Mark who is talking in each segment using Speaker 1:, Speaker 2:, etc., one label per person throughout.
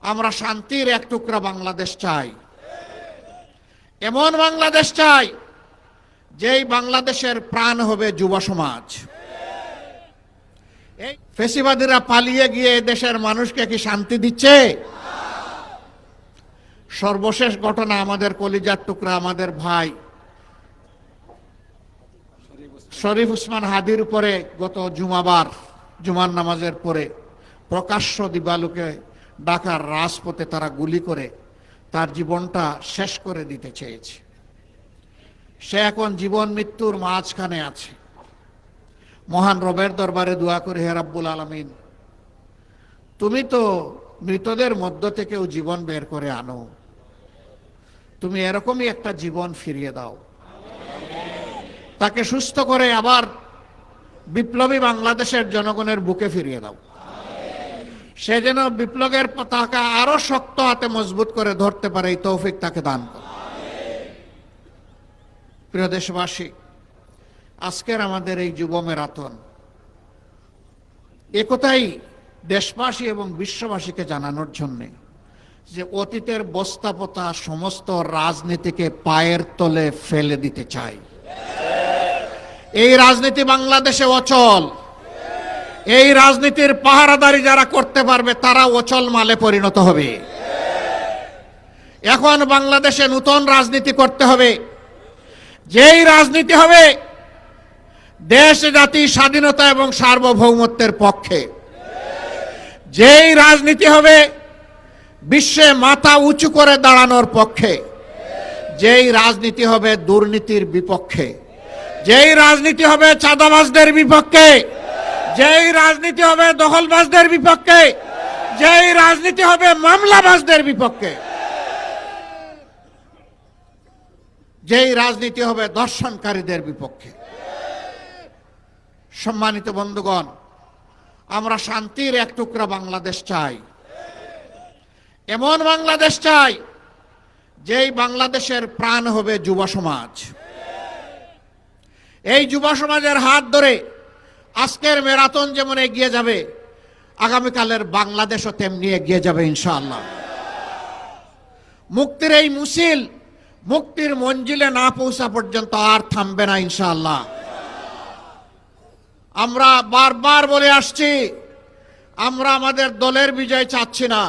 Speaker 1: আমরা শান্তির এক টুকরা বাংলাদেশ চাই, এমন বাংলাদেশ চাই যেই বাংলাদেশের প্রাণ হবে যুব সমাজ। এই ফেসিবাদীরা পালিয়ে গিয়ে দেশের মানুষকে কি শান্তি দিচ্ছে? সর্বশেষ ঘটনা, আমাদের কলিজার টুকরা আমাদের ভাই শরীফ ওসমান হাদির উপরে গত জুমার নামাজের পরে প্রকাশ্য দিবালোকে ঢাকার রাজপথে তারা গুলি করে তার জীবনটা শেষ করে দিতে চেয়েছে। সে এখন জীবন মৃত্যুর মাঝখানে আছে। মহান রবের দরবারে দোয়া করে, হে রাব্বুল আলামিন, তুমি তো মৃতদের মধ্য থেকেও জীবন বের করে আনো, তুমি এরকমই একটা জীবন ফিরিয়ে দাও, তাকে সুস্থ করে আবার বিপ্লবী বাংলাদেশের জনগণের বুকে ফিরিয়ে দাও। সে যেন বিপ্লবের পতাকা আরো শক্ত হাতে মজবুত করে ধরতে পারে, এই তৌফিক তাকে দান করো। প্রিয় দেশবাসী, আজকের আমাদের এই যুব ম্যারাথন একথাই দেশবাসী এবং বিশ্ববাসীকে জানানোর জন্যে যে অতীতের বস্তাপতা সমস্ত রাজনীতিকে পায়ের তলে ফেলে দিতে চাই। এই রাজনীতি বাংলাদেশে অচল। এই রাজনীতির পাহারাদারি যারা করতে পারবে তারা অচল মালে পরিণত হবে। এখন বাংলাদেশে নতুন রাজনীতি করতে হবে, যেই রাজনীতি হবে দেশ জাতি স্বাধীনতা এবং সার্বভৌমত্বের পক্ষে, যেই রাজনীতি হবে বিশ্বে মাথা উঁচু করে দাঁড়ানোর পক্ষে, যেই রাজনীতি হবে দুর্নীতির বিপক্ষে, যেই রাজনীতি হবে চাঁদাবাজদের বিপক্ষে, যেই রাজনীতি হবে দখলবাজদের বিপক্ষে, যেই রাজনীতি হবে মামলাবাজদের বিপক্ষে, যেই রাজনীতি হবে দর্শনকারীদের বিপক্ষে। সম্মানিত বন্ধুগণ, আমরা শান্তির এক টুকরা বাংলাদেশ চাই, এমন বাংলাদেশ চাই যেই বাংলাদেশের প্রাণ হবে যুব সমাজ। এই যুব সমাজের হাত ধরে আজকের ম্যারাথন যেমন এগিয়ে যাবে, আগামীকালের বাংলাদেশও তেমনি এগিয়ে যাবে ইনশাআল্লাহ। মুক্তির এই মিছিল মুক্তির মঞ্জিলে না পৌঁছা পর্যন্ত আর থামবে না ইনশাআল্লাহ। আমরা বারবার বলে আসছি, আমরা আমাদের দলের বিজয় চাচ্ছি না,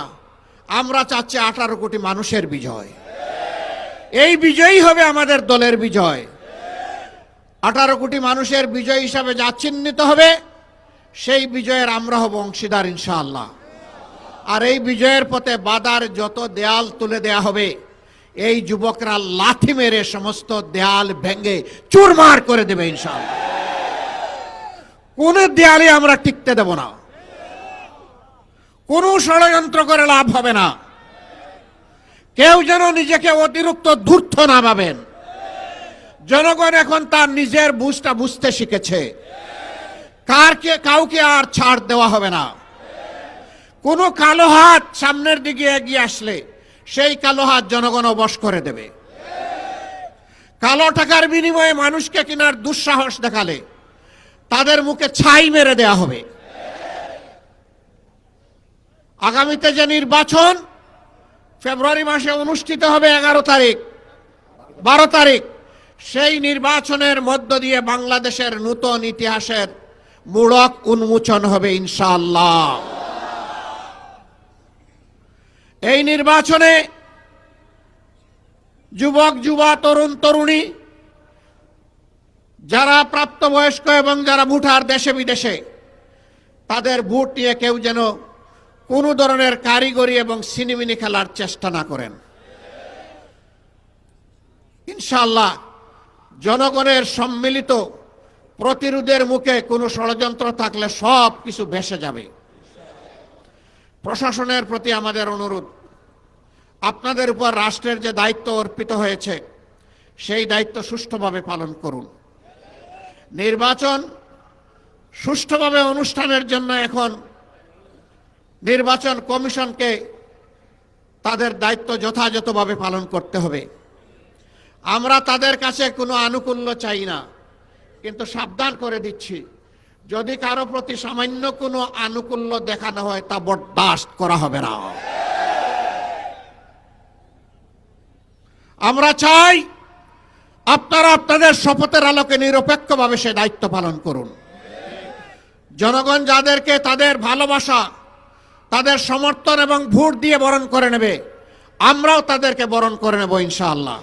Speaker 1: আমরা চাচ্ছি 18 কোটি মানুষের বিজয়। এই বিজয়ই হবে আমাদের দলের বিজয়। 18 কোটি মানুষের বিজয় হিসাবে যা চিহ্নিত হবে, সেই বিজয়ের আমরা হব অংশীদার ইনশাআল্লাহ। আর এই বিজয়ের পথে বাধার যত দেয়াল তুলে দেয়া হবে, এই যুবকরা লাথি মেরে সমস্ত দেয়াল ভেঙে চুরমার করে দেবে ইনশাআল্লাহ। কোন দেয়ালে আমরা টিকতে দেব না, কোন ষড়যন্ত্র করে লাভ হবে না। কেউ যেন নিজেকে অতিরিক্ত ধূর্ত না ভাবেন। জনগণ এখন তার নিজের বুঝটা বুঝতে শিখেছে, কাউকে আর ছাড় দেওয়া হবে না। কোন কালো হাত সামনের দিকে এগিয়ে আসলে সেই কালো হাত জনগণ অবশ করে দেবে। কালো টাকার বিনিময়ে মানুষকে কেনার দুঃসাহস দেখালে তাদের মুখে ছাই মেরে দেয়া হবে। আগামীতে যে নির্বাচন ফেব্রুয়ারি মাসে অনুষ্ঠিত হবে 11 তারিখ 12 তারিখ, সেই নির্বাচনের মধ্য দিয়ে বাংলাদেশের নতুন ইতিহাসের মূলক উন্মোচন হবে ইনশাআল্লাহ। এই নির্বাচনে যুবক যুবা তরুণ তরুণী যারা প্রাপ্তবয়স্ক এবং যারা ভোটার দেশে বিদেশে, তাদের ভোট নিয়ে কেউ যেন কোনো ধরনের কারিগরি এবং সিনেমিনি খেলার চেষ্টা না করেন। ইনশাআল্লাহ জনগণের সম্মিলিত প্রতিরোধের মুখে কোনো ষড়যন্ত্র থাকলে সব কিছু ভেসে যাবে। প্রশাসনের প্রতি আমাদের অনুরোধ, আপনাদের উপর রাষ্ট্রের যে দায়িত্ব অর্পিত হয়েছে সেই দায়িত্ব সুষ্ঠুভাবে পালন করুন। নির্বাচন সুষ্ঠুভাবে অনুষ্ঠানের জন্য এখন নির্বাচন কমিশনকে তাদের দায়িত্ব যথাযথভাবে পালন করতে হবে। আমরা তাদের কাছে কোনো আনুকূল্য চাই না, কিন্তু সাবধান করে দিচ্ছি, যদি কারো প্রতি সামান্য কোনো আনুকূল্য দেখানো হয় তা বরদাস্ত করা হবে না। আমরা চাই আপনারা আপনাদের শপথের আলোকে নিরপেক্ষভাবে সে দায়িত্ব পালন করুন। জনগণ যাদেরকে তাদের ভালোবাসা, তাদের সমর্থন এবং ভোট দিয়ে বরণ করে নেবে, আমরাও তাদেরকে বরণ করে নেব ইনশাআল্লাহ।